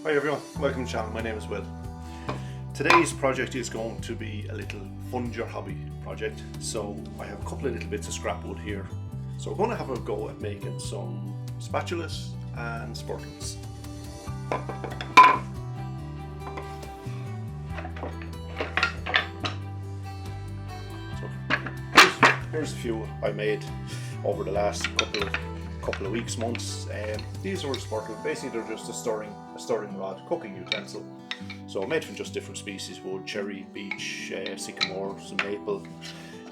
Hi everyone, welcome to the channel. My name is Will. Today's project is going to be a little fund your hobby project. So I have a couple of little bits of scrap wood here. So we're going to have a go at making some spatulas and spurtles. So here's a few I made over the last couple of weeks, months. These are spurtle. Basically, they're just a stirring rod cooking utensil. So made from just different species: wood, cherry, beech, sycamore, some maple.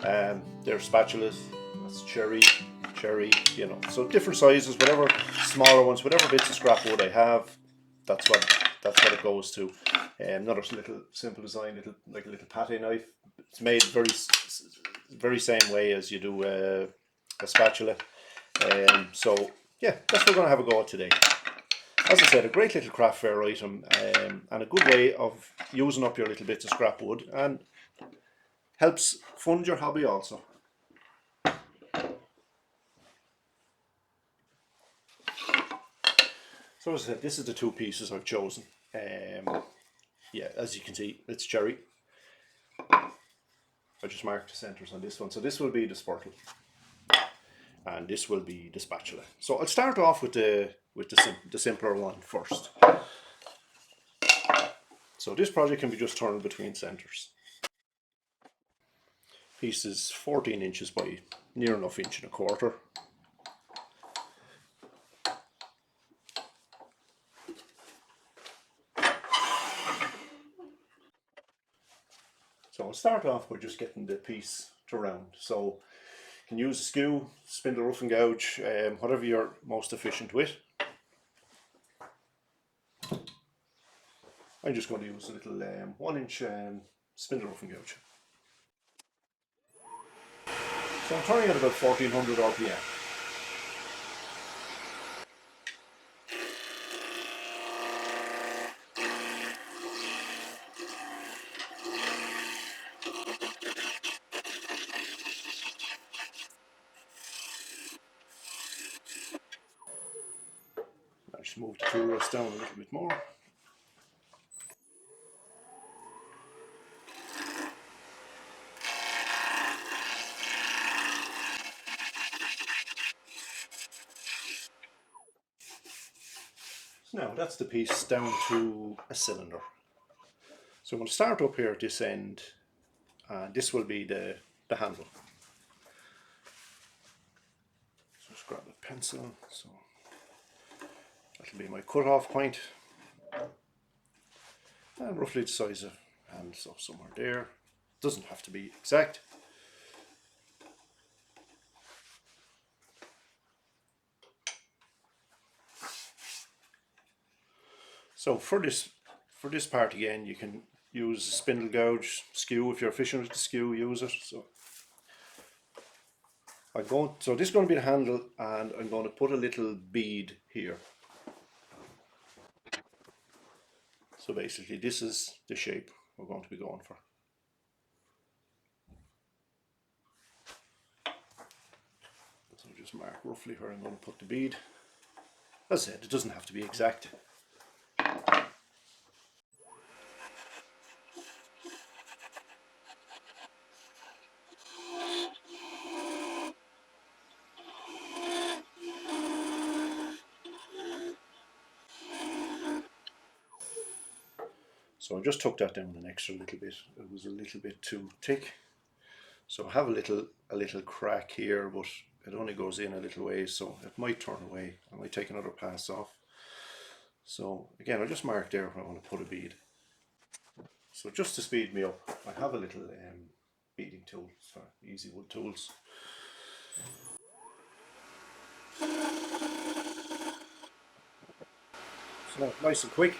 They're spatulas. That's cherry, you know. So different sizes, whatever smaller ones, whatever bits of scrap wood I have, that's what it goes to. Another little simple design, like a little pate knife. It's made very same way as you do a spatula. So yeah, that's what we're going to have a go at today. As I said, a great little craft fair item, and a good way of using up your little bits of scrap wood, and helps fund your hobby also. So as I said, this is the two pieces I've chosen. Yeah, as you can see, it's cherry. I just marked the centers on this one. So this will be the spurtle, and this will be the spatula. So I'll start off with the simpler one first. So this project can be just turned between centers. Piece is 14 inches by near enough 1.25 inches. So I'll start off by just getting the piece to round. So you can use a skew, spindle, rough and gouge, whatever you're most efficient with. I'm just going to use a little 1-inch spindle, rough and gouge. So I'm turning at about 1400 RPM. I just move the tool rest down a little bit more. So now that's the piece down to a cylinder. So I'm going to start up here at this end, and this will be the handle. So just grab a pencil. So that'll be my cut-off point, and roughly the size of hand, so somewhere there. Doesn't have to be exact. So for this part again, you can use a spindle gouge, skew. If you're efficient with the skew, use it. So this is going to be the handle, and I'm going to put a little bead here. So basically this is the shape we're going to be going for. So just mark roughly where I'm going to put the bead. As I said, it doesn't have to be exact. So I just took that down an extra little bit. It was a little bit too thick. So I have a little crack here, but it only goes in a little way, so it might turn away. I might take another pass off. So again, I just marked there where I want to put a bead. So just to speed me up, I have a little beading tool, for easy wood tools. So now, nice and quick.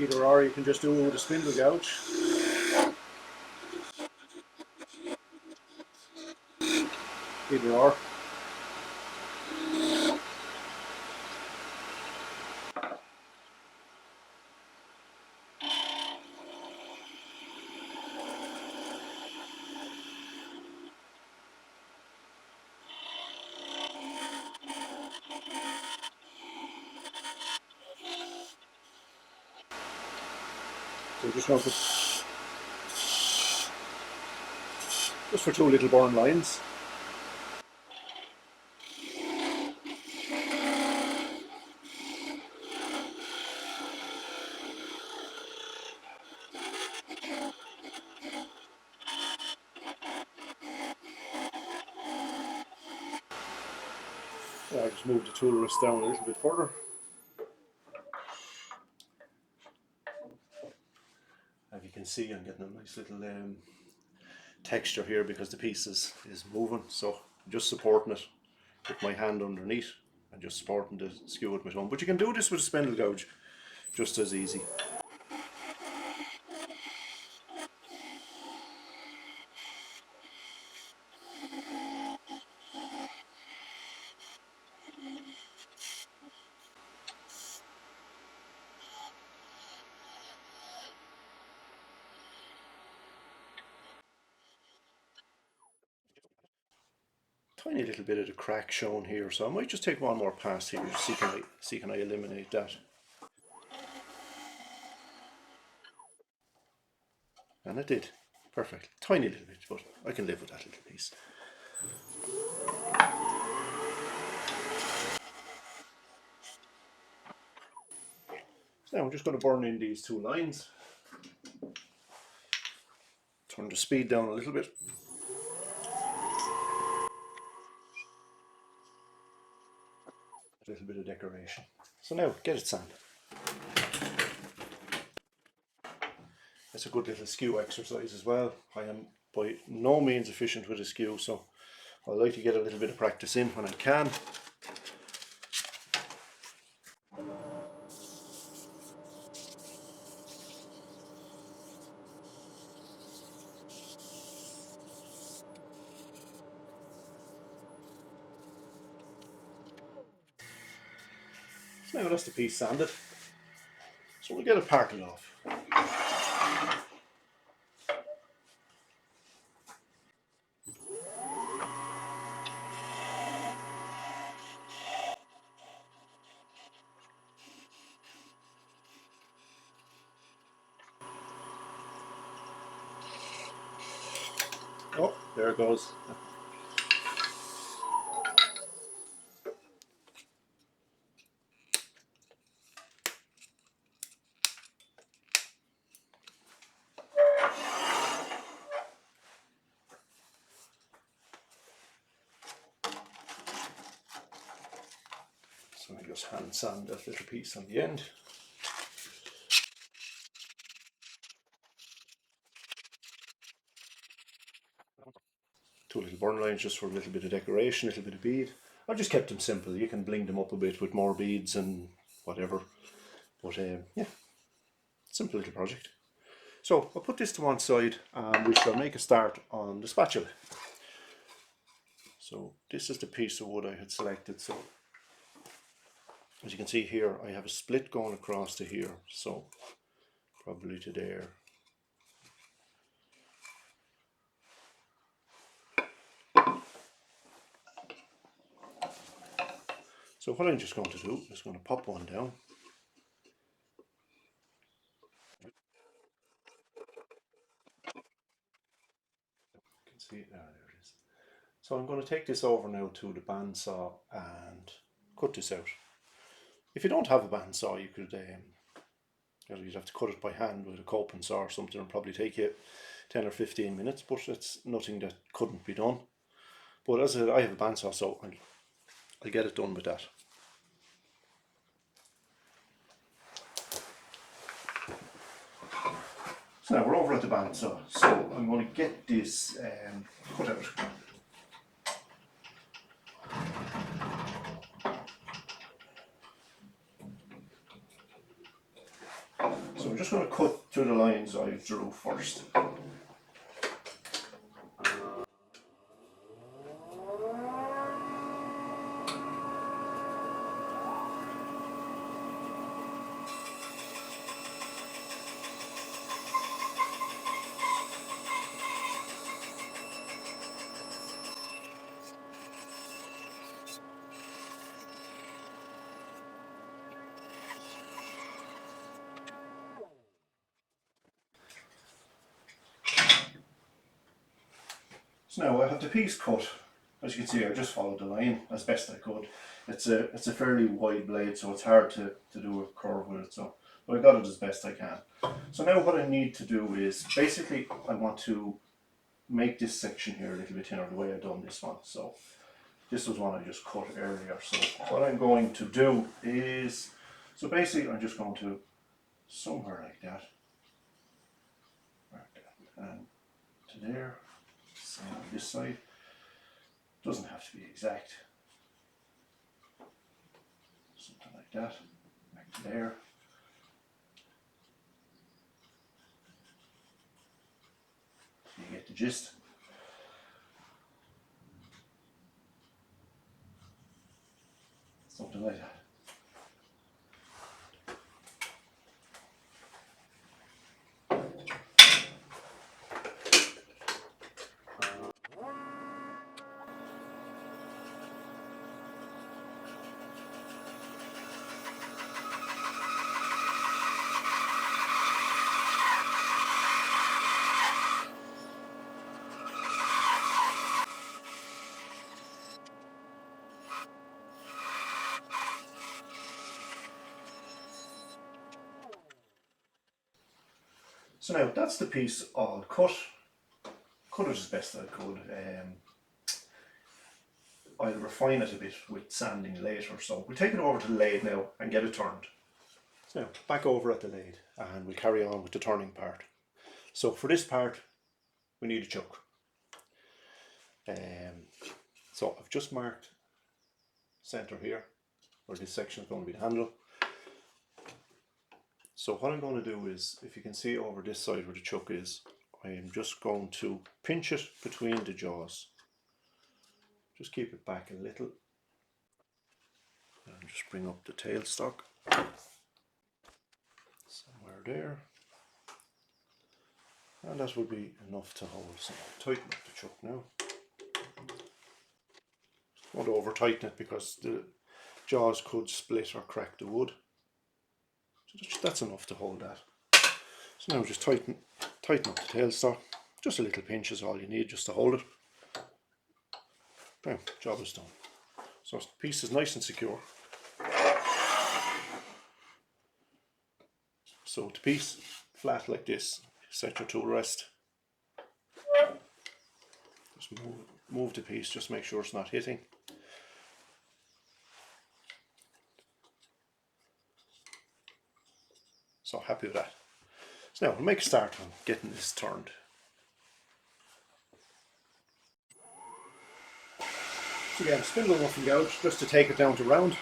Either or, you can just do it with a spindle gouge. Either or. So we're just going to put just for 2 little burn lines. I just move the tool rest down a little bit further. As you can see, I'm getting a nice little texture here because the piece is moving, so I'm just supporting it with my hand underneath and just supporting the skew with my thumb. But you can do this with a spindle gouge just as easy. Tiny little bit of the crack shown here, so I might just take one more pass here to see can I eliminate that. And I did. Perfect. Tiny little bit, but I can live with that little piece. So now I'm just going to burn in these 2 lines. Turn the speed down a little bit. A little bit of decoration. So now get it sanded. It's a good little skew exercise as well. I am by no means efficient with a skew, so I like to get a little bit of practice in when I can. So now that's the piece sanded. So we'll get it parted off. Oh, there it goes. So I just hand sand that little piece on the end. Two little burn lines just for a little bit of decoration, a little bit of bead. I've just kept them simple. You can bling them up a bit with more beads and whatever. But yeah, simple little project. So I'll put this to one side and we shall make a start on the spatula. So this is the piece of wood I had selected. So as you can see here, I have a split going across to here. So probably to there. So what I'm just going to do is going to pop one down. You can see it there it is. So I'm going to take this over now to the bandsaw and cut this out. If you don't have a bandsaw, you could you'd have to cut it by hand with a coping saw or something and probably take you 10 or 15 minutes, but it's nothing that couldn't be done. But as I said, I have a bandsaw, so I'll get it done with that. So now we're over at the bandsaw, so I'm going to get this cut out. So I'm just going to cut through the lines I drew first. So now I have the piece cut. As you can see, I just followed the line as best I could. It's a fairly wide blade, so it's hard to do a curve with it. So, but I got it as best I can. So now what I need to do is, basically I want to make this section here a little bit thinner the way I've done this one. So this was one I just cut earlier. So what I'm going to do is, so basically I'm just going to, somewhere like that, and to there, same on this side. Doesn't have to be exact. Something like that, back to there. So you get the gist. Something like that. So now that's the piece all cut. Cut it as best I could. I'll refine it a bit with sanding later. So we'll take it over to the lathe now and get it turned. So now back over at the lathe and we'll carry on with the turning part. So for this part we need a chuck. So I've just marked center here where this section is going to be the handle. So what I'm going to do is, if you can see over this side where the chuck is, I am just going to pinch it between the jaws. Just keep it back a little. And just bring up the tailstock. Somewhere there. And that will be enough to hold. So tighten up the chuck now. Don't over tighten it because the jaws could split or crack the wood. So that's enough to hold that. So now just tighten up the tailstock. Just a little pinch is all you need just to hold it. Bam, job is done. So the piece is nice and secure. So the piece flat like this, set your tool rest. Just move the piece, just make sure it's not hitting. So happy with that. So now we'll make a start on getting this turned. So again, spindle roughing gouge just to take it down to round.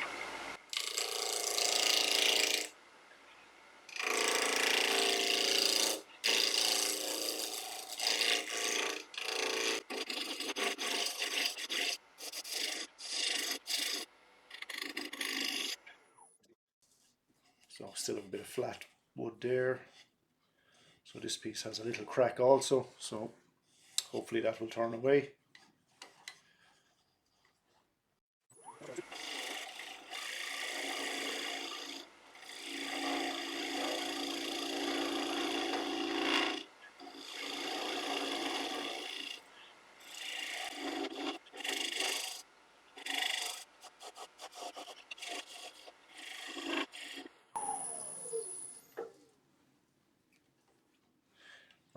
So still have a bit of flat wood there. So this piece has a little crack also, so hopefully that will turn away.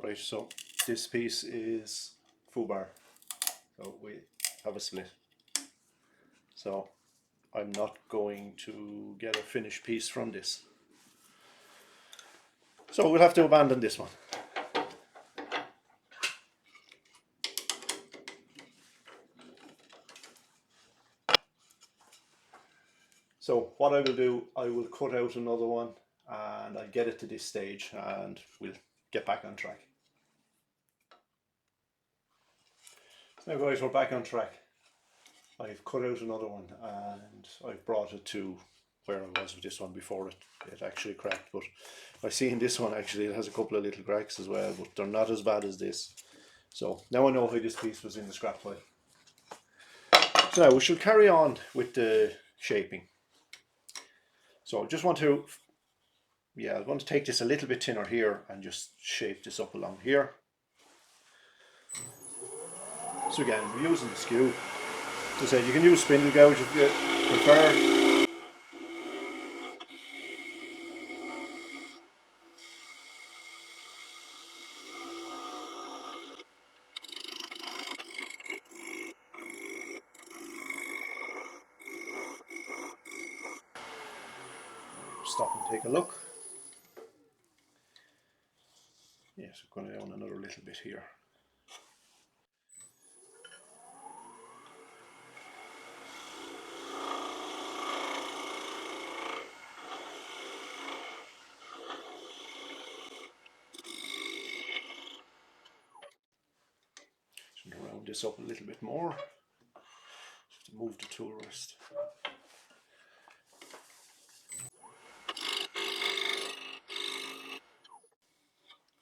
Right, so this piece is foobar, so we have a split. So I'm not going to get a finished piece from this. So we'll have to abandon this one. So what I will do, I will cut out another one and I'll get it to this stage and we'll get back on track. Now guys, we're back on track. I've cut out another one and I've brought it to where I was with this one before it actually cracked, but I see in this one actually it has a couple of little cracks as well, but they're not as bad as this. So now I know why this piece was in the scrap pile. So now we shall carry on with the shaping. So I just want to, I want to take this a little bit thinner here and just shape this up along here. So again, we're using the skew. As I said, you can use spindle gouge if you prefer. Stop and take a look. Yes, we're going down another little bit here. Just round this up a little bit more. Just to move the tool rest.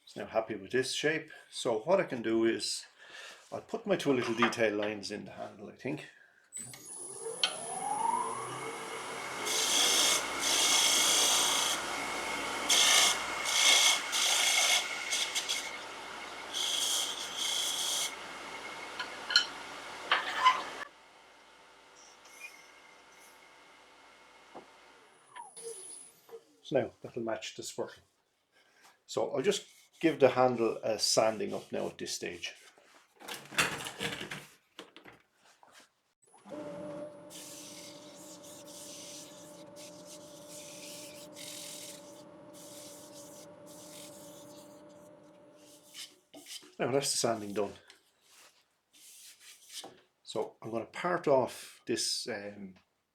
So now happy with this shape. So what I can do is I'll put my two little detail lines in the handle, I think. So now that'll match the spurtle. So I'll just give the handle a sanding up now at this stage. Now that's the sanding done. So I'm going to part off this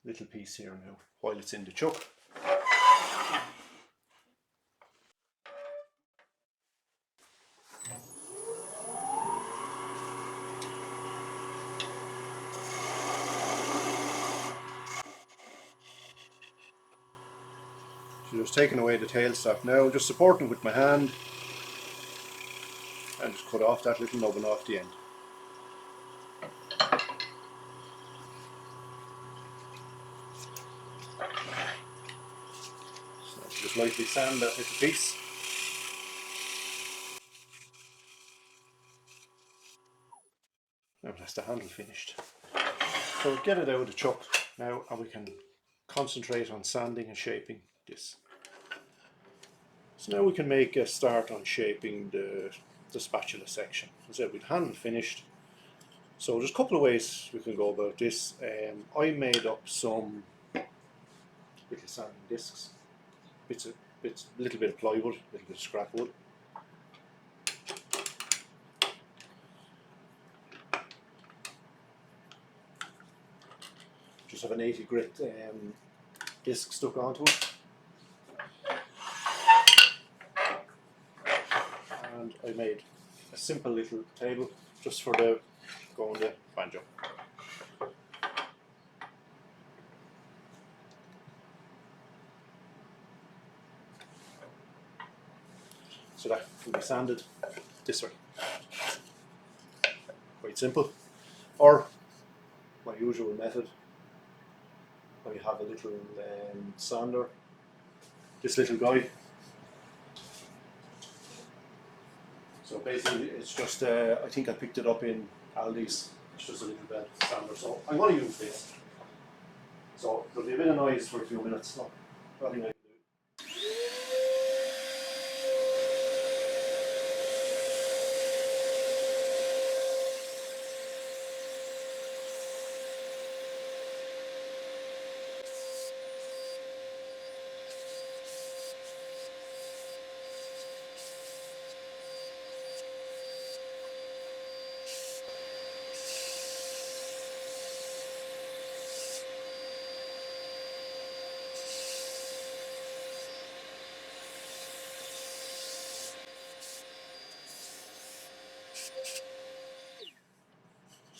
little piece here now while it's in the chuck. So just taking away the tailstock now, just supporting with my hand and just cut off that little nubbin off the end. So just lightly sand that little piece. Now that's the handle finished. So get it out of the chuck now and we can concentrate on sanding and shaping this. So now we can make a start on shaping the spatula section. As I said, with the handle finished. So there's a couple of ways we can go about this. I made up some little sanding discs, a little bit of plywood, a little bit of scrap wood. Just have an 80 grit disc stuck onto it. And I made a simple little table just for the banjo. So that can be sanded this way. Quite simple. Or my usual method, I have a little sander, this little guy. So basically it's just, I think I picked it up in Aldi's, it's just a little bit sander. So I'm going to use this. So there'll be a bit of noise for a few minutes. So nothing I can do.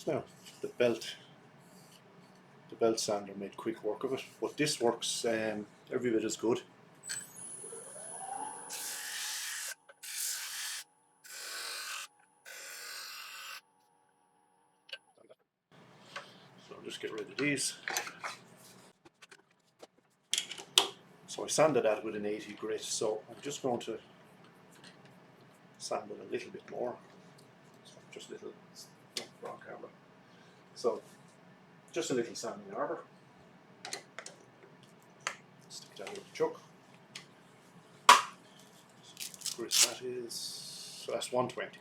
Now the belt sander made quick work of it, but this works every bit as good. So I'll just get rid of these. So I sanded that with an 80 grit, so I'm just going to sand it a little bit more. So just little wrong camera. So just a little sanding arbor. Stick that in the chuck. Grit that is, so that's 120.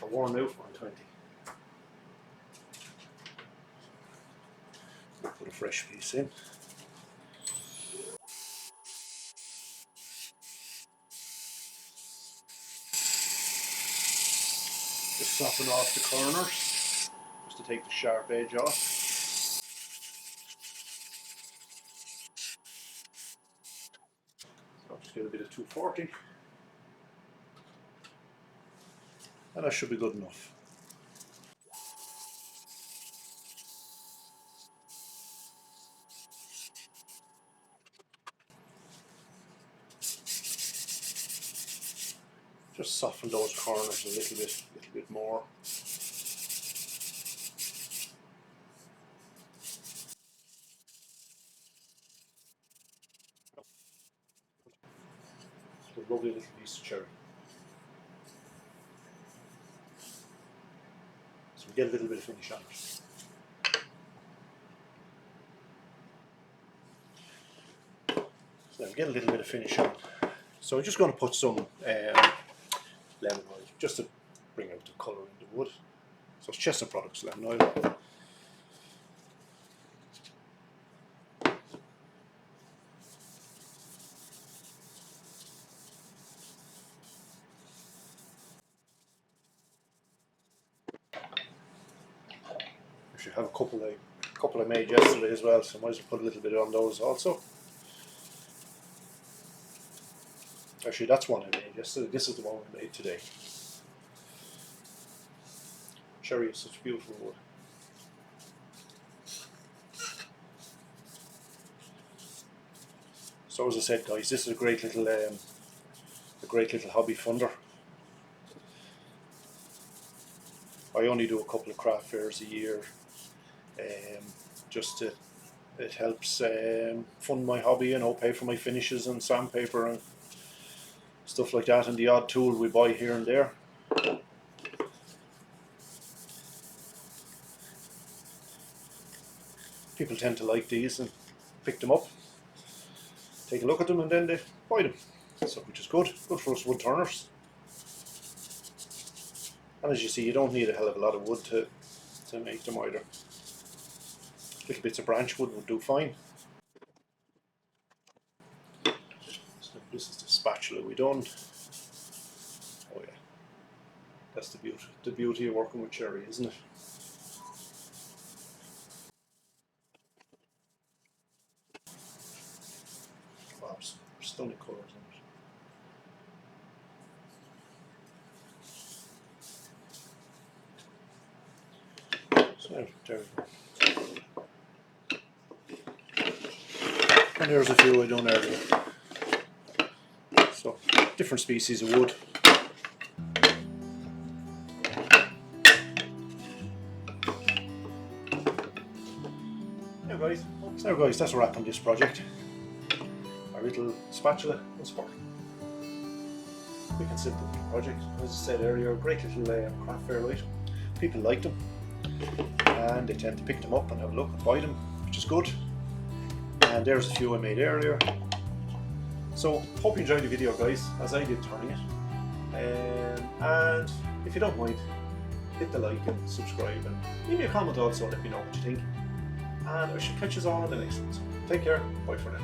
A worn out 120. We'll put a fresh piece in. Just soften off the corners, just to take the sharp edge off. So just get a bit of 240. And that should be good enough. Just soften those corners a little bit more. It's a lovely little piece of cherry. So we get a little bit of finish on it. So we get a little bit of finish on. So we're just going to put some lemon oil just to bring out the colour in the wood. So it's Chestnut Products lemon oil. I should have a couple I made yesterday as well, so I might as well put a little bit on those also. Actually, that's one I made yesterday. This is the one we made today. Cherry is such beautiful wood. So as I said, guys, this is a great little hobby funder. I only do a couple of craft fairs a year, just to, it helps fund my hobby, you know, pay for my finishes and sandpaper and stuff like that, and the odd tool we buy here and there. People tend to like these and pick them up, take a look at them, and then they buy them. So, which is good for us wood turners. And as you see, you don't need a hell of a lot of wood to make them either. Little bits of branch wood would do fine. So this is the spatula we done. Oh yeah, that's the beauty of working with cherry, isn't it? Wow, stunning colours in it. So there we go. And there's a few I done earlier. So different species of wood. Now guys, that's a wrap on this project. Our little spatula and spurtle. Quick and simple project. As I said earlier, a great little craft fair item. People like them, and they tend to pick them up and have a look and buy them, which is good. And there's a few I made earlier. So hope you enjoyed the video, guys, as I did turning it. And if you don't mind, hit the like and subscribe, and leave me a comment also, let me know what you think. And I shall catch you all on the next one. So take care, bye for now.